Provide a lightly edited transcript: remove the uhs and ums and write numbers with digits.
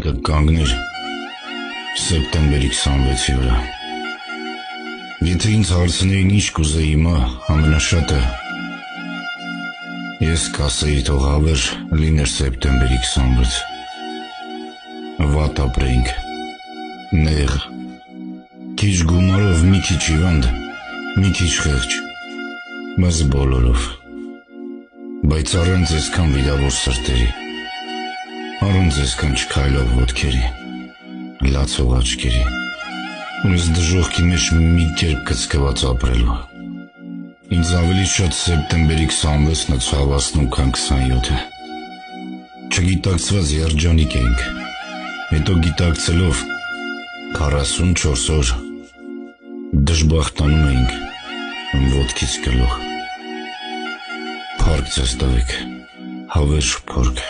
մեկը կանգներ սեպտեմբերի 26-ի վրա։ Եթե ինձ հարցնեին ինչ կուզեի հիմա ամենաշատը, ես կասեի թող հավեր լիներ սեպտեմբերի 26։ Վատ ապրեինք, նեղ, քիչ գումարով մի քիչ հիվանդ, մի քիչ խեղճ, բայց բոլորով, բայց առանց այսքան վիրավոր սրտերի, առանց այսքան չքայլող ոտքերի, լացող աչքերի, ես դժոխքի մեջ մի կերպ կծկված ապրելու։ Ինձ ավելի շատ սեպտեմբերի 26-ն է ցավացնում, քան 27-ը։ Չգիտակցված երջանիկ էինք, հետո գիտակցելով 44 օր դժբախտանում էինք ոտքից գլուխ։ Փառք ձեզ տվեք, հավերժ փորք։